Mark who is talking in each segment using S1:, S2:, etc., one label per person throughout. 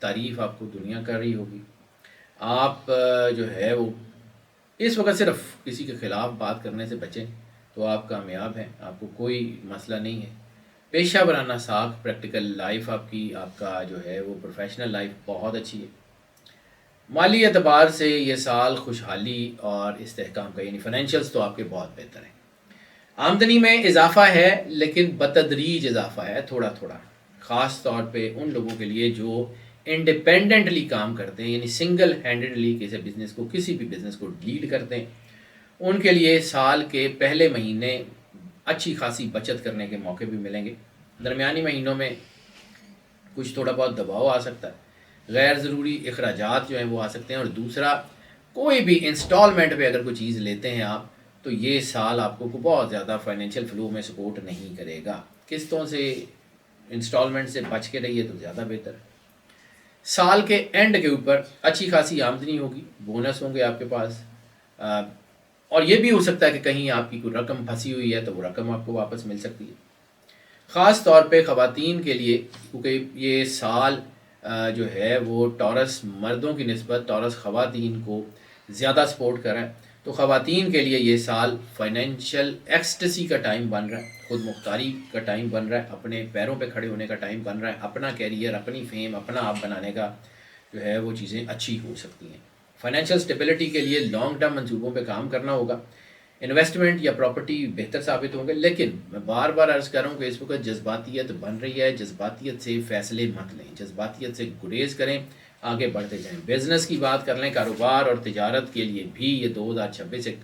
S1: تعریف آپ کو دنیا کر رہی ہوگی. آپ جو ہے وہ اس وقت صرف کسی کے خلاف بات کرنے سے بچیں تو آپ کامیاب ہیں، آپ کو کوئی مسئلہ نہیں ہے. پیشہ ورانہ ساکھ، پریکٹیکل لائف آپ کا جو ہے وہ پروفیشنل لائف بہت اچھی ہے. مالی اعتبار سے یہ سال خوشحالی اور استحکام کا، یعنی فائنینشیلز تو آپ کے بہت بہتر ہیں. آمدنی میں اضافہ ہے لیکن بتدریج اضافہ ہے، تھوڑا تھوڑا، خاص طور پہ ان لوگوں کے لیے جو انڈیپینڈنٹلی کام کرتے ہیں، یعنی سنگل ہینڈڈلی کسی بھی بزنس کو لیڈ کرتے ہیں. ان کے لیے سال کے پہلے مہینے اچھی خاصی بچت کرنے کے موقع بھی ملیں گے. درمیانی مہینوں میں کچھ تھوڑا بہت دباؤ آ سکتا ہے، غیر ضروری اخراجات جو ہیں وہ آ سکتے ہیں. اور دوسرا، کوئی بھی انسٹالمنٹ پہ اگر کوئی چیز لیتے ہیں آپ، تو یہ سال آپ کو بہت زیادہ فائنینشیل فلو میں سپورٹ نہیں کرے گا. قسطوں سے، انسٹالمنٹ سے بچ کے رہیے تو زیادہ بہتر ہے. سال کے اینڈ کے اوپر اچھی خاصی آمدنی ہوگی، بونس ہوں گے آپ کے پاس، اور یہ بھی ہو سکتا ہے کہ کہیں آپ کی کوئی رقم پھنسی ہوئی ہے تو وہ رقم آپ کو واپس مل سکتی ہے. خاص طور پہ خواتین کے لیے، کیونکہ یہ سال جو ہے وہ ٹورس مردوں کی نسبت ٹورس خواتین کو زیادہ سپورٹ کر رہا ہے. تو خواتین کے لیے یہ سال فائنینشیل ایکسٹسی کا ٹائم بن رہا ہے، خود مختاری کا ٹائم بن رہا ہے، اپنے پیروں پہ کھڑے ہونے کا ٹائم بن رہا ہے، اپنا کیریئر، اپنی فیم، اپنا آپ بنانے کا جو ہے وہ چیزیں اچھی ہو سکتی ہیں. فائنینشیل اسٹیبلٹی کے لیے لانگ ٹرم منصوبوں پہ کام کرنا ہوگا. انویسٹمنٹ یا پراپرٹی بہتر ثابت ہوں گے، لیکن میں بار بار عرض کر رہا ہوں کہ اس وقت جذباتیت بن رہی ہے. جذباتیت سے فیصلے مت لیں، جذباتیت سے گریز کریں، آگے بڑھتے جائیں. بزنس کی بات کر لیں، کاروبار اور تجارت کے لیے بھی یہ 2026 ایک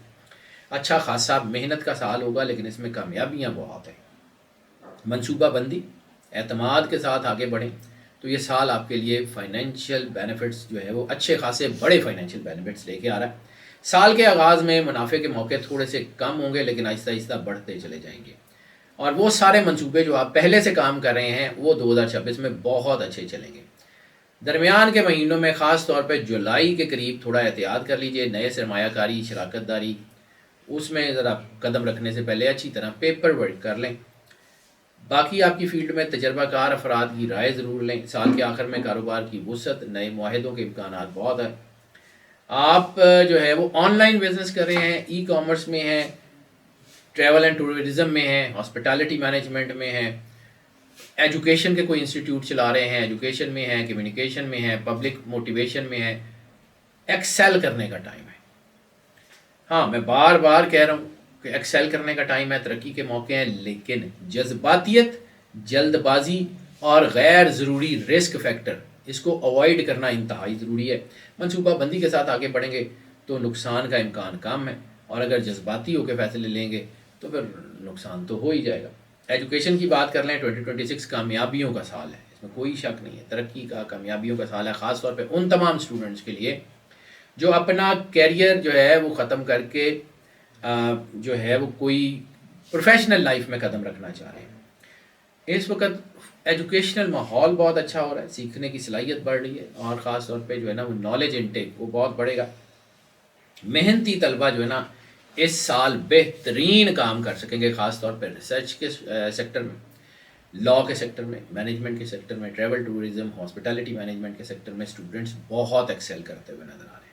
S1: اچھا خاصا محنت کا سال ہوگا، لیکن اس میں کامیابیاں بہت ہیں. منصوبہ بندی، اعتماد کے ساتھ آگے بڑھیں تو یہ سال آپ کے لیے فائنینشیل بینیفٹس جو ہے وہ اچھے خاصے بڑے فائنینشیل بینیفٹس لے کے آ رہا ہے. سال کے آغاز میں منافع کے موقع تھوڑے سے کم ہوں گے، لیکن آہستہ آہستہ بڑھتے چلے جائیں گے. اور وہ سارے منصوبے جو آپ پہلے سے کام کر رہے ہیں وہ 2026 میں بہت اچھے چلیں گے. درمیان کے مہینوں میں خاص طور پہ جولائی کے قریب تھوڑا احتیاط کر لیجئے. نئے سرمایہ کاری، شراکت داری، اس میں ذرا قدم رکھنے سے پہلے اچھی طرح پیپر ورک کر لیں. باقی آپ کی فیلڈ میں تجربہ کار افراد کی رائے ضرور لیں. سال کے آخر میں کاروبار کی وسعت، نئے معاہدوں کے امکانات بہت ہیں. آپ جو ہے وہ آن لائن بزنس کر رہے ہیں، ای کامرس میں ہیں، ٹریول اینڈ ٹورزم میں ہیں، ہاسپٹالٹی مینجمنٹ میں ہیں، ایجوکیشن کے کوئی انسٹیٹیوٹ چلا رہے ہیں، ایجوکیشن میں ہیں، کمیونیکیشن میں ہیں، پبلک موٹیویشن میں ہیں، ایکسیل کرنے کا ٹائم ہے. ہاں، میں بار بار کہہ رہا ہوں کہ ایکسیل کرنے کا ٹائم ہے، ترقی کے موقع ہیں، لیکن جذباتیت، جلد بازی اور غیر ضروری رسک فیکٹر، اس کو اوائڈ کرنا انتہائی ضروری ہے. منصوبہ بندی کے ساتھ آگے بڑھیں گے تو نقصان کا امکان کم ہے، اور اگر جذباتی ہو کے فیصلے لیں گے تو پھر نقصان تو ہو ہی جائے گا. ایجوکیشن کی بات کر لیں، 2026 کامیابیوں کا سال ہے، اس میں کوئی شک نہیں ہے. ترقی کا، کامیابیوں کا سال ہے، خاص طور پہ ان تمام اسٹوڈنٹس کے لیے جو اپنا کیریئر جو ہے وہ ختم کر کے جو ہے وہ کوئی پروفیشنل لائف میں قدم رکھنا چاہ رہے ہیں. اس وقت ایجوکیشنل ماحول بہت اچھا ہو رہا ہے، سیکھنے کی صلاحیت بڑھ رہی ہے، اور خاص طور پہ جو ہے نا وہ نالج انٹیک وہ بہت بڑھے گا. محنتی طلبہ جو ہے نا اس سال بہترین کام کر سکیں گے، خاص طور پہ ریسرچ کے سیکٹر میں، لاء کے سیکٹر میں، مینجمنٹ کے سیکٹر میں، ٹریول ٹورزم، ہاسپٹالٹی مینجمنٹ کے سیکٹر میں اسٹوڈنٹس بہت ایکسیل کرتے ہوئے نظر آ رہے ہیں.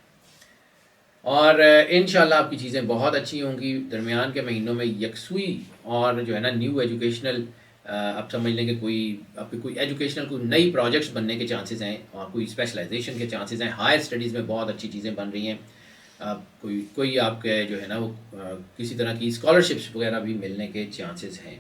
S1: اور انشاءاللہ آپ کی چیزیں بہت اچھی ہوں گی. درمیان کے مہینوں میں یکسوئی اور جو ہے نا نیو ایجوکیشنل، آپ سمجھ لیں کہ آپ کی کوئی ایجوکیشنل کوئی نئی پروجیکٹس بننے کے چانسز ہیں، اور کوئی اسپیشلائزیشن کے چانسز ہیں. ہائر اسٹڈیز میں بہت اچھی چیزیں بن رہی ہیں. کوئی آپ کے جو ہے نا وہ کسی طرح کی اسکالرشپس وغیرہ بھی ملنے کے چانسز ہیں.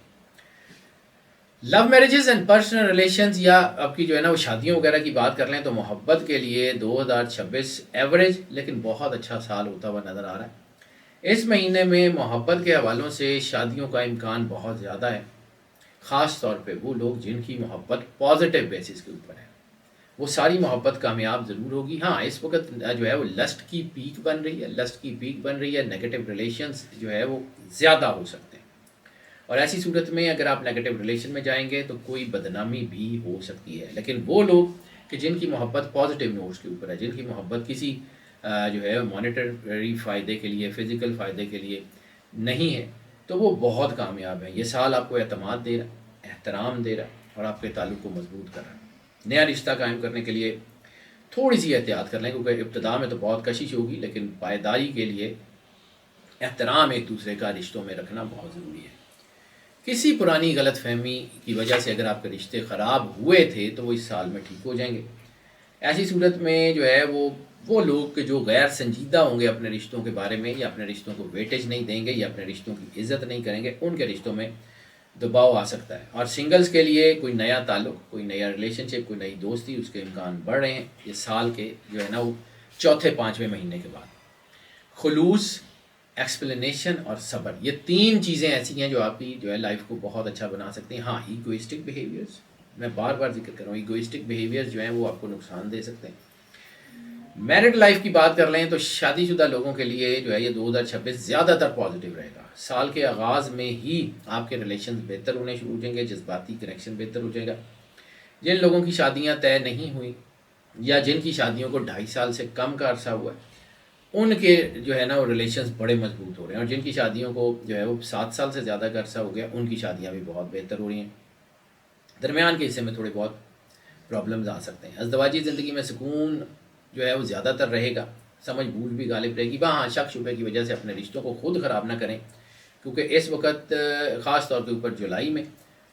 S1: Love marriages and personal relations, یا آپ کی جو ہے نا وہ شادیوں وغیرہ کی بات کر لیں تو محبت کے لیے 2026 ایوریج لیکن بہت اچھا سال ہوتا ہوا نظر آ رہا ہے. اس مہینے میں محبت کے حوالوں سے شادیوں کا امکان بہت زیادہ ہے، خاص طور پہ وہ لوگ جن کی محبت پازیٹیو بیسس کے اوپر ہے. وہ ساری محبت کامیاب ضرور ہوگی. ہاں، اس وقت جو ہے وہ لسٹ کی پیک بن رہی ہے، نیگیٹو ریلیشنز جو ہے وہ زیادہ ہو سکتے ہیں، اور ایسی صورت میں اگر آپ نیگیٹو ریلیشن میں جائیں گے تو کوئی بدنامی بھی ہو سکتی ہے. لیکن وہ لوگ کہ جن کی محبت پازیٹیو نوٹس کے اوپر ہے، جن کی محبت کسی جو ہے مانیٹری فائدے کے لیے، فزیکل فائدے کے لیے نہیں ہے، تو وہ بہت کامیاب ہیں. یہ سال آپ کو اعتماد دے رہا ہے، احترام دے رہا ہے، اور آپ کے تعلق کو مضبوط کر رہا ہے. نیا رشتہ قائم کرنے کے لیے تھوڑی سی احتیاط کر لیں، کیونکہ ابتدا میں تو بہت کشش ہوگی، لیکن پائیداری کے لیے احترام ایک دوسرے کا رشتوں میں رکھنا بہت ضروری ہے۔ کسی پرانی غلط فہمی کی وجہ سے اگر آپ کے رشتے خراب ہوئے تھے تو وہ اس سال میں ٹھیک ہو جائیں گے۔ ایسی صورت میں جو ہے وہ لوگ جو غیر سنجیدہ ہوں گے اپنے رشتوں کے بارے میں، یا اپنے رشتوں کو ویٹیج نہیں دیں گے، یا اپنے رشتوں کی عزت نہیں کریں گے، ان کے رشتوں میں دباؤ آ سکتا ہے۔ اور سنگلز کے لیے کوئی نیا تعلق، کوئی نیا ریلیشن شپ، کوئی نئی دوستی، اس کے امکان بڑھ رہے ہیں یہ سال کے جو ہے نا وہ چوتھے پانچویں مہینے کے بعد۔ خلوص، ایکسپلینیشن اور صبر، یہ تین چیزیں ایسی ہیں جو آپ کی جو ہے لائف کو بہت اچھا بنا سکتی ہیں۔ ہاں، ایگوئسٹک بیہیویئرز، میں بار بار ذکر کر رہا ہوں، ایگوئسٹک بیہیویئرز جو ہیں وہ آپ کو نقصان دے سکتے ہیں۔ میرڈ لائف کی بات کر لیں تو شادی شدہ لوگوں کے لیے جو ہے یہ 2026 زیادہ تر پازیٹیو رہے گا۔ سال کے آغاز میں ہی آپ کے ریلیشنز بہتر ہونے شروع ہو جائیں گے، جذباتی کنیکشن بہتر ہو جائے گا۔ جن لوگوں کی شادیاں طے نہیں ہوئی یا جن کی شادیوں کو 2.5 سال سے کم کا عرصہ ہوا ہے، ان کے جو ہے نا وہ ریلیشنز بڑے مضبوط ہو رہے ہیں، اور جن کی شادیوں کو جو ہے وہ 7 سال سے زیادہ کا عرصہ ہو گیا، ان کی شادیاں بھی بہت بہتر ہو رہی ہیں۔ درمیان کے حصے میں تھوڑے بہت پرابلمز آ سکتے ہیں۔ ازدواجی زندگی میں سکون جو ہے وہ زیادہ تر رہے گا، سمجھ بوجھ بھی غالب رہے گی۔ ہاں، شک شبے کی وجہ سے اپنے رشتوں کو خود خراب نہ کریں، کیونکہ اس وقت خاص طور کے اوپر جولائی میں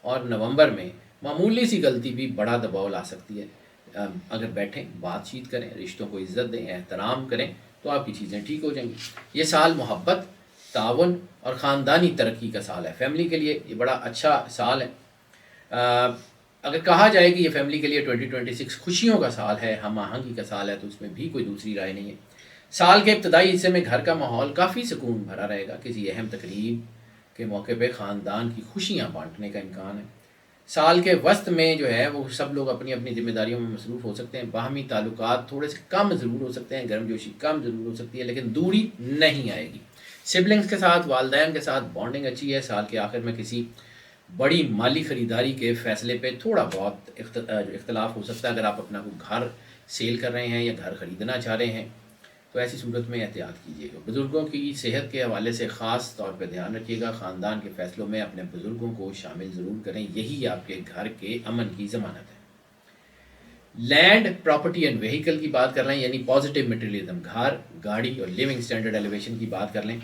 S1: اور نومبر میں معمولی سی غلطی بھی بڑا دباؤ لا سکتی ہے۔ اگر بیٹھیں، بات چیت کریں، رشتوں کو عزت دیں، احترام کریں، تو آپ کی چیزیں ٹھیک ہو جائیں گی۔ یہ سال محبت، تعاون اور خاندانی ترقی کا سال ہے۔ فیملی کے لیے یہ بڑا اچھا سال ہے۔ اگر کہا جائے کہ یہ فیملی کے لیے 2026 خوشیوں کا سال ہے، ہم آہنگی کا سال ہے، تو اس میں بھی کوئی دوسری رائے نہیں ہے۔ سال کے ابتدائی حصے میں گھر کا ماحول کافی سکون بھرا رہے گا۔ کسی اہم تقریب کے موقع پہ خاندان کی خوشیاں بانٹنے کا امکان ہے۔ سال کے وسط میں جو ہے وہ سب لوگ اپنی اپنی ذمہ داریوں میں مصروف ہو سکتے ہیں۔ باہمی تعلقات تھوڑے سے کم ضرور ہو سکتے ہیں، گرم جوشی کم ضرور ہو سکتی ہے، لیکن دوری نہیں آئے گی۔ سبلنگز کے ساتھ، والدین کے ساتھ بانڈنگ اچھی ہے۔ سال کے آخر میں کسی بڑی مالی خریداری کے فیصلے پہ تھوڑا بہت اختلاف ہو سکتا ہے۔ اگر آپ اپنا کوئی گھر سیل کر رہے ہیں یا گھر خریدنا چاہ رہے ہیں تو ایسی صورت میں احتیاط کیجیے گا۔ بزرگوں کی صحت کے حوالے سے خاص طور پہ دھیان رکھیے گا۔ خاندان کے فیصلوں میں اپنے بزرگوں کو شامل ضرور کریں، یہی آپ کے گھر کے امن کی ضمانت ہے۔ لینڈ، پراپرٹی اینڈ وہیکل کی بات کر لیں، یعنی پازیٹیو مٹیریلزم، گھر، گاڑی اور لیونگ سٹینڈرڈ ایلیویشن کی بات کر لیں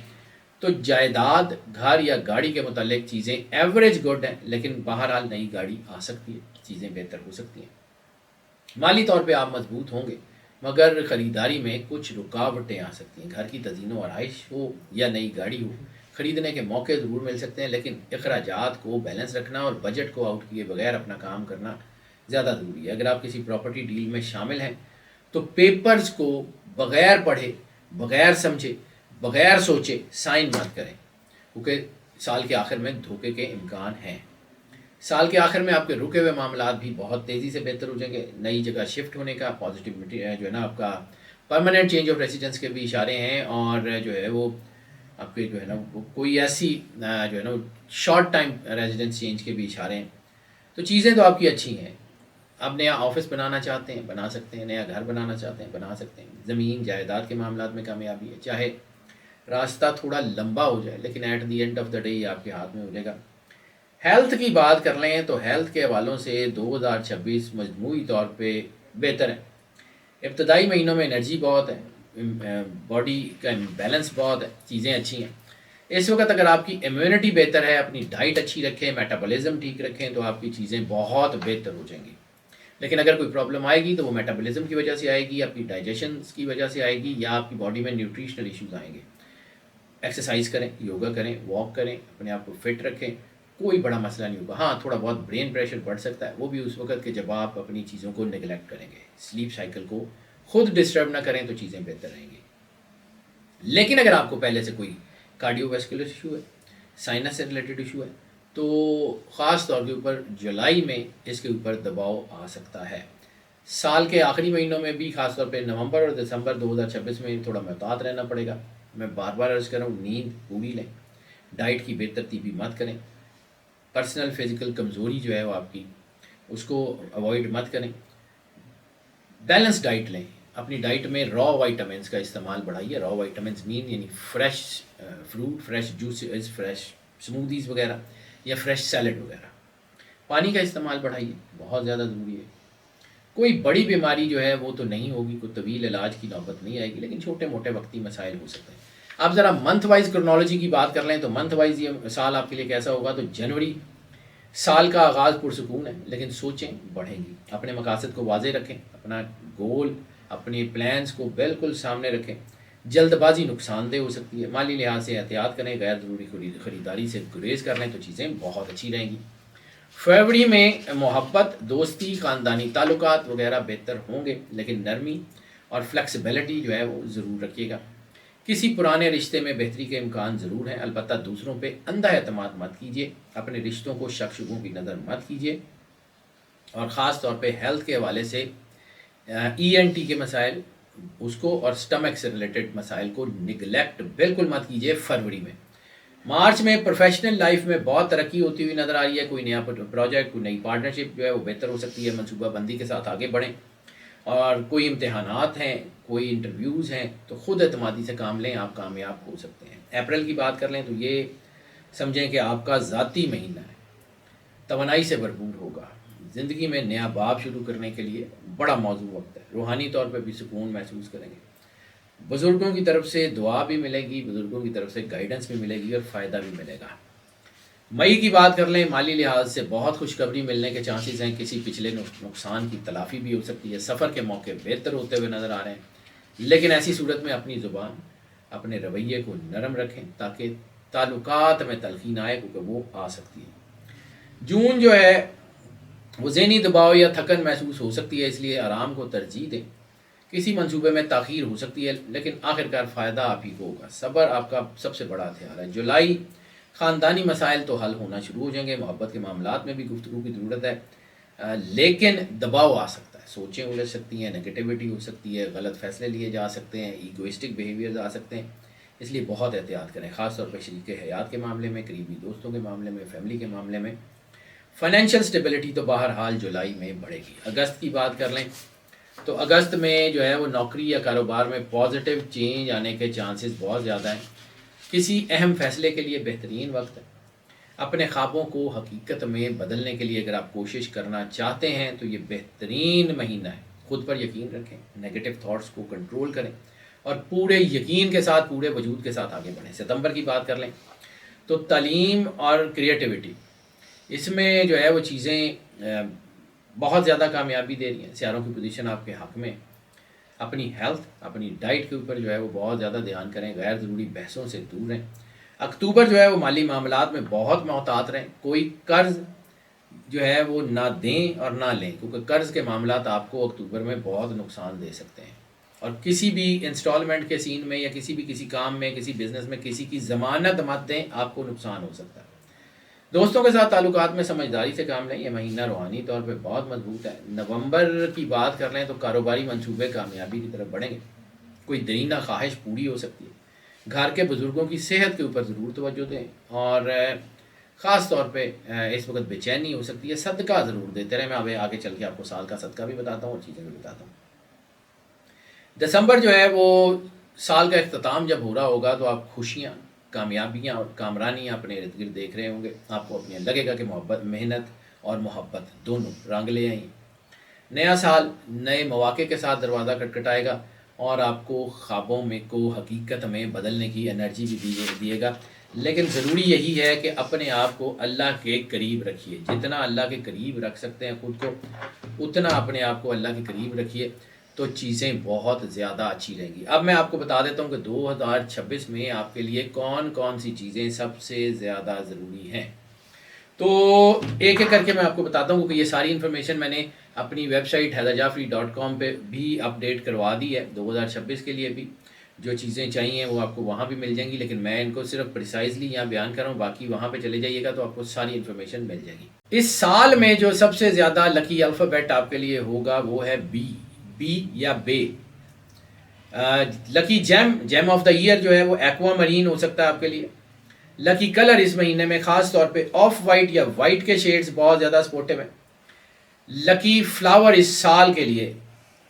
S1: تو جائیداد، گھر یا گاڑی کے متعلق چیزیں ایوریج گڈ ہیں، لیکن بہرحال نئی گاڑی آ سکتی ہے، چیزیں بہتر ہو سکتی ہیں۔ مالی طور پہ آپ مضبوط ہوں گے، مگر خریداری میں کچھ رکاوٹیں آ سکتی ہیں۔ گھر کی تزئین و آرائش ہو یا نئی گاڑی ہو، خریدنے کے موقع ضرور مل سکتے ہیں، لیکن اخراجات کو بیلنس رکھنا اور بجٹ کو آؤٹ کیے بغیر اپنا کام کرنا زیادہ ضروری ہے۔ اگر آپ کسی پراپرٹی ڈیل میں شامل ہیں تو پیپرز کو بغیر پڑھے، بغیر سمجھے، بغیر سوچے سائن مت کریں، کیونکہ سال کے آخر میں دھوکے کے امکان ہیں۔ سال کے آخر میں آپ کے رکے ہوئے معاملات بھی بہت تیزی سے بہتر ہو جائیں گے۔ نئی جگہ شفٹ ہونے کا پازیٹیوٹی جو ہے نا آپ کا پرماننٹ چینج آف ریسیڈنس کے بھی اشارے ہیں، اور جو ہے وہ آپ کے جو ہے نا کوئی ایسی جو ہے نا شارٹ ٹائم ریزیڈنس چینج کے بھی اشارے ہیں۔ تو چیزیں تو آپ کی اچھی ہیں۔ آپ نیا آفس بنانا چاہتے ہیں بنا سکتے ہیں، نیا گھر بنانا چاہتے ہیں بنا سکتے ہیں، زمین جائیداد کے معاملات میں کامیابی ہے، چاہے راستہ تھوڑا لمبا ہو جائے لیکن at the end of the day یہ آپ کے ہاتھ میں ہو جائے گا۔ ہیلتھ کی بات کر لیں تو ہیلتھ کے حوالوں سے 2026 مجموعی طور پہ بہتر ہے۔ ابتدائی مہینوں میں انرجی بہت ہے، باڈی کا بیلنس بہت ہے، چیزیں اچھی ہیں۔ اس وقت اگر آپ کی امیونٹی بہتر ہے، اپنی ڈائٹ اچھی رکھیں، میٹابولزم ٹھیک رکھیں، تو آپ کی چیزیں بہت بہتر ہو جائیں گی۔ لیکن اگر کوئی پرابلم آئے گی تو وہ میٹابولزم کی وجہ سے آئے گی، آپ کی ڈائجیشن کی وجہ سے آئے گی، یا آپ کی باڈی میں نیوٹریشنل ایشوز آئیں گے۔ ایکسرسائز کریں، یوگا کریں، واک کریں، اپنے آپ کو فٹ رکھیں، کوئی بڑا مسئلہ نہیں ہوگا۔ ہاں، تھوڑا بہت برین پریشر بڑھ سکتا ہے، وہ بھی اس وقت کہ جب آپ اپنی چیزوں کو نگلیکٹ کریں گے، سلیپ سائیکل کو خود ڈسٹرب نہ کریں تو چیزیں بہتر رہیں گی۔ لیکن اگر آپ کو پہلے سے کوئی کارڈیو ویسکولر ایشو ہے، سائنس سے ریلیٹڈ ایشو ہے، تو خاص طور کے اوپر جولائی میں اس کے اوپر دباؤ آ سکتا ہے۔ سال کے آخری مہینوں میں بھی خاص طور پہ نومبر اور دسمبر 2026 میں تھوڑا محتاط رہنا پڑے گا۔ میں بار بار عرض کر رہا ہوں، نیند پوری لیں، ڈائٹ کی بے ترتیبی مت کریں، پرسنل فزیکل کمزوری جو ہے وہ آپ کی اس کو اوائڈ مت کریں، بیلنس ڈائٹ لیں۔ اپنی ڈائٹ میں را وائٹامنس کا استعمال بڑھائیے۔ را وائٹامنس مین یعنی fresh fruit, fresh juices, fresh smoothies وغیرہ یا فریش سیلڈ وغیرہ۔ پانی کا استعمال بڑھائیے، بہت زیادہ ضروری ہے۔ کوئی بڑی بیماری جو ہے وہ تو نہیں ہوگی، کوئی طویل علاج کی نوبت نہیں آئے گی، لیکن چھوٹے موٹے وقتی مسائل ہو سکتے ہیں۔ اب ذرا منتھ وائز کرونالوجی کی بات کر لیں تو منتھ وائز یہ سال آپ کے لیے کیسا ہوگا؟ تو جنوری سال کا آغاز پرسکون ہے، لیکن سوچیں بڑھیں گی۔ اپنے مقاصد کو واضح رکھیں، اپنا گول، اپنے پلانز کو بالکل سامنے رکھیں۔ جلد بازی نقصان دہ ہو سکتی ہے، مالی لحاظ سے احتیاط کریں، غیر ضروری خریداری سے گریز کر لیں تو چیزیں بہت اچھی رہیں گی۔ فروری میں محبت، دوستی، خاندانی تعلقات وغیرہ بہتر ہوں گے، لیکن نرمی اور فلیکسیبلٹی جو ہے وہ ضرور رکھیے گا۔ کسی پرانے رشتے میں بہتری کے امکان ضرور ہیں، البتہ دوسروں پہ اندھا اعتماد مت کیجیے، اپنے رشتوں کو شک شبوں کی نظر مت کیجیے، اور خاص طور پہ ہیلتھ کے حوالے سے ENT کے مسائل اس کو اور سٹمک سے ریلیٹڈ مسائل کو نگلیکٹ بالکل مت کیجیے فروری میں۔ مارچ میں پروفیشنل لائف میں بہت ترقی ہوتی ہوئی نظر آ رہی ہے، کوئی نیا پروجیکٹ، کوئی نئی پارٹنرشپ جو ہے وہ بہتر ہو سکتی ہے، منصوبہ بندی کے ساتھ آگے بڑھیں، اور کوئی امتحانات ہیں، کوئی انٹرویوز ہیں تو خود اعتمادی سے کام لیں، آپ کامیاب ہو سکتے ہیں۔ اپریل کی بات کر لیں تو یہ سمجھیں کہ آپ کا ذاتی مہینہ ہے، توانائی سے بھرپور ہوگا، زندگی میں نیا باب شروع کرنے کے لیے بڑا موزوں وقت ہے، روحانی طور پہ بھی سکون محسوس کریں گے، بزرگوں کی طرف سے دعا بھی ملے گی، بزرگوں کی طرف سے گائیڈنس بھی ملے گی اور فائدہ بھی ملے گا۔ مئی کی بات کر لیں، مالی لحاظ سے بہت خوشخبری ملنے کے چانسز ہیں، کسی پچھلے نقصان کی تلافی بھی ہو سکتی ہے، سفر کے موقع بہتر ہوتے ہوئے نظر آ رہے ہیں، لیکن ایسی صورت میں اپنی زبان، اپنے رویے کو نرم رکھیں تاکہ تعلقات میں تلخی نہ آئے، کیونکہ وہ آ سکتی ہے۔ جون جو ہے وہ ذہنی دباؤ یا تھکن محسوس ہو سکتی ہے، اس لیے آرام کو ترجیح دیں، کسی منصوبے میں تاخیر ہو سکتی ہے، لیکن آخرکار فائدہ آپ ہی کو ہوگا، صبر آپ کا سب سے بڑا ہتھیار ہے۔ جولائی خاندانی مسائل تو حل ہونا شروع ہو جائیں گے، محبت کے معاملات میں بھی گفتگو کی ضرورت ہے، لیکن دباؤ آ سکتا ہے، سوچیں الجھ سکتی ہیں، نگیٹیوٹی ہو سکتی ہے، غلط فیصلے لیے جا سکتے ہیں، ایگوئسٹک بیہیویئرز آ سکتے ہیں، اس لیے بہت احتیاط کریں، خاص طور پہ شریک حیات کے معاملے میں، قریبی دوستوں کے معاملے میں، فیملی کے معاملے میں۔ فائنینشیل سٹیبلٹی تو بہرحال جولائی میں بڑھے گی۔ اگست کی بات کر لیں تو اگست میں جو ہے وہ نوکری یا کاروبار میں پازیٹیو چینج آنے کے چانسز بہت زیادہ ہیں، کسی اہم فیصلے کے لیے بہترین وقت ہے، اپنے خوابوں کو حقیقت میں بدلنے کے لیے اگر آپ کوشش کرنا چاہتے ہیں تو یہ بہترین مہینہ ہے، خود پر یقین رکھیں، نیگیٹو تھاٹس کو کنٹرول کریں اور پورے یقین کے ساتھ، پورے وجود کے ساتھ آگے بڑھیں۔ ستمبر کی بات کر لیں تو تعلیم اور کریٹیوٹی، اس میں جو ہے وہ چیزیں بہت زیادہ کامیابی دے رہی ہیں، سیاروں کی پوزیشن آپ کے حق میں۔ اپنی ہیلتھ، اپنی ڈائٹ کے اوپر جو ہے وہ بہت زیادہ دھیان کریں، غیر ضروری بحثوں سے دور رہیں۔ اکتوبر جو ہے وہ مالی معاملات میں بہت محتاط رہیں، کوئی قرض جو ہے وہ نہ دیں اور نہ لیں، کیونکہ قرض کے معاملات آپ کو اکتوبر میں بہت نقصان دے سکتے ہیں، اور کسی بھی انسٹالمنٹ کے سین میں یا کسی کام میں، کسی بزنس میں کسی کی ضمانت مت دیں، آپ کو نقصان ہو سکتا ہے۔ دوستوں کے ساتھ تعلقات میں سمجھداری سے کام لیں، یہ مہینہ روحانی طور پہ بہت مضبوط ہے۔ نومبر کی بات کر لیں تو کاروباری منصوبے کامیابی کی طرف بڑھیں گے، کوئی درینہ خواہش پوری ہو سکتی ہے، گھر کے بزرگوں کی صحت کے اوپر ضرور توجہ دیں، اور خاص طور پہ اس وقت بے چینی ہو سکتی ہے، صدقہ ضرور دیتے رہیں، میں آگے چل کے آپ کو سال کا صدقہ بھی بتاتا ہوں اور چیزیں بھی بتاتا ہوں۔ دسمبر جو ہے وہ سال کا اختتام جب ہو رہا ہوگا تو آپ خوشیاں، کامیابیاں اور کامرانیاں اپنے ارد گرد دیکھ رہے ہوں گے، آپ کو اپنے لگے گا کہ محنت اور محبت دونوں رنگ لے آئیں۔ نیا سال نئے مواقع کے ساتھ دروازہ کھٹکھٹائے گا اور آپ کو خوابوں میں کو حقیقت میں بدلنے کی انرجی بھی دیے گا، لیکن ضروری یہی ہے کہ اپنے آپ کو اللہ کے قریب رکھیے، جتنا اللہ کے قریب رکھ سکتے ہیں خود کو، اتنا اپنے آپ کو اللہ کے قریب رکھیے تو چیزیں بہت زیادہ اچھی رہیں گی۔ اب میں آپ کو بتا دیتا ہوں کہ 2026 میں آپ کے لیے کون کون سی چیزیں سب سے زیادہ ضروری ہیں، تو ایک ایک کر کے میں آپ کو بتاتا ہوں، کیونکہ یہ ساری انفارمیشن میں نے اپنی ویب سائٹ hyderjafri.com پہ بھی اپڈیٹ کروا دی ہے، 2026 کے لیے بھی جو چیزیں چاہیے وہ آپ کو وہاں بھی مل جائیں گی، لیکن میں ان کو صرف پریسائزلی یہاں بیان کر رہا ہوں، باقی وہاں پہ چلے جائیے گا تو آپ کو ساری انفارمیشن مل جائے گی۔ اس سال میں جو سب سے زیادہ لکی الفابیٹ آپ کے لیے ہوگا وہ ہے بی یا بے۔ لکی جیم آف دا ایئر جو ہے وہ ایکوا مرین ہو سکتا ہے آپ کے لیے۔ لکی کلر اس مہینے میں خاص طور پہ آف وائٹ یا وائٹ کے شیڈز بہت زیادہ سپورٹیو ہیں۔ لکی فلاور اس سال کے لیے،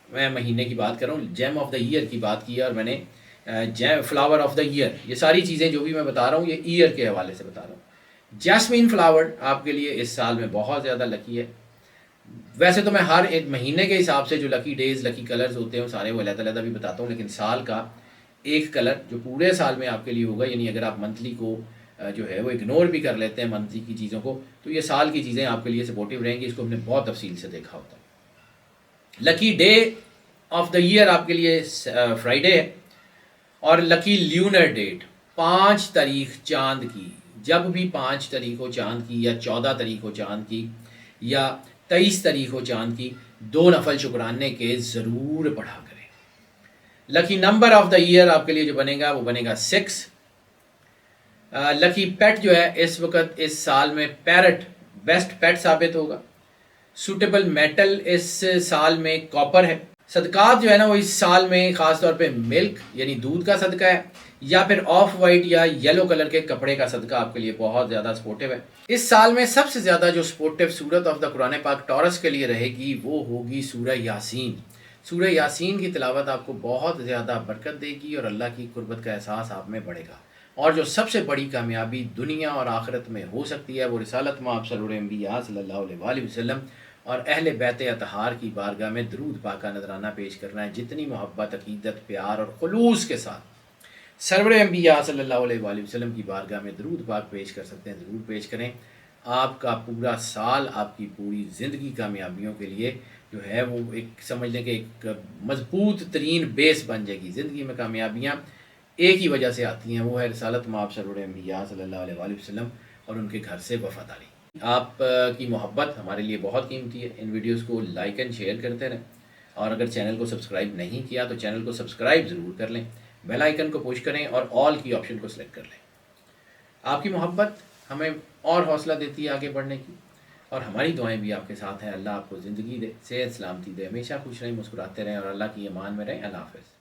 S1: میں مہینے کی بات کر رہا ہوں، جیم آف دا ایئر کی بات کی ہے اور میں نے فلاور آف دا ایئر، یہ ساری چیزیں جو بھی میں بتا رہا ہوں یہ ایئر کے حوالے سے بتا رہا ہوں۔ جیسمین فلاور آپ کے لیے اس سال میں بہت زیادہ لکی ہے۔ ویسے تو میں ہر ایک مہینے کے حساب سے جو لکی ڈیز لکی کلرز ہوتے ہیں سارے وہ علیحدہ علیحدہ بھی بتاتا ہوں، لیکن سال کا ایک کلر جو پورے سال میں آپ کے لیے ہوگا، یعنی اگر آپ منتھلی کو جو ہے وہ اگنور بھی کر لیتے ہیں منتھلی کی چیزوں کو، تو یہ سال کی چیزیں آپ کے لیے سپورٹیو رہیں گی. اس کو ہم نے بہت تفصیل سے دیکھا ہوتا ہے. لکی ڈے آف دا ایئر آپ کے لیے فرائیڈے ہے، اور لکی لیونر ڈیٹ 5 تاریخ چاند کی، جب بھی 5 تاریخ ہو چاند کی، یا 14 تاریخ ہو چاند کی، یا 23 تاریخ ہو چاند کی، 2 نفل شکرانے کے ضرور پڑھا کریں. لکی نمبر آف دا ایئر آپ کے لیے جو بنے گا وہ بنے گا 6. لکی پیٹ جو ہے اس وقت اس سال میں پیرٹ بیسٹ پیٹ ثابت ہوگا. سوٹیبل میٹل اس سال میں کاپر ہے. صدقات جو ہے نا وہ اس سال میں خاص طور پہ ملک یعنی دودھ کا صدقہ ہے، یا پھر آف وائٹ یا یلو کلر کے کپڑے کا صدقہ آپ کے لیے بہت زیادہ سپورٹیو ہے. اس سال میں سب سے زیادہ جو سپورٹیو سورت آف دا قرآن پاک ٹورس کے لیے رہے گی وہ ہوگی سورہ یاسین. سورہ یاسین کی تلاوت آپ کو بہت زیادہ برکت دے گی اور اللہ کی قربت کا احساس آپ میں بڑھے گا. اور جو سب سے بڑی کامیابی دنیا اور آخرت میں ہو سکتی ہے وہ رسالت مآب سرور انبیاء صلی اللہ علیہ وآلہ وسلم اور اہل بیت اطہار کی بارگاہ میں درود پاک کا نذرانہ پیش کرنا ہے. جتنی محبت، عقیدت، پیار اور خلوص کے ساتھ سرور انبیاء صلی اللہ علیہ وآلہ وسلم کی بارگاہ میں درود پاک پیش کر سکتے ہیں، ضرور پیش کریں. آپ کا پورا سال، آپ کی پوری زندگی کامیابیوں کے لیے جو ہے وہ ایک سمجھ لیں کہ ایک مضبوط ترین بیس بن جائے گی. زندگی میں کامیابیاں ایک ہی وجہ سے آتی ہیں، وہ ہے رسالت مآب سرور انبیاء صلی اللہ علیہ وآلہ وسلم اور ان کے گھر سے وفاداری. آپ کی محبت ہمارے لیے بہت قیمتی ہے. ان ویڈیوز کو لائک اینڈ شیئر کرتے رہیں، اور اگر چینل کو سبسکرائب نہیں کیا تو چینل کو سبسکرائب ضرور کر لیں، بیل آئیکن کو پوش کریں اور آل کی آپشن کو سلیکٹ کر لیں. آپ کی محبت ہمیں اور حوصلہ دیتی ہے آگے بڑھنے کی، اور ہماری دعائیں بھی آپ کے ساتھ ہیں. اللہ آپ کو زندگی دے، صحت سلامتی دے، ہمیشہ خوش رہیں، مسکراتے رہیں اور اللہ کی امان میں رہیں. اللہ حافظ.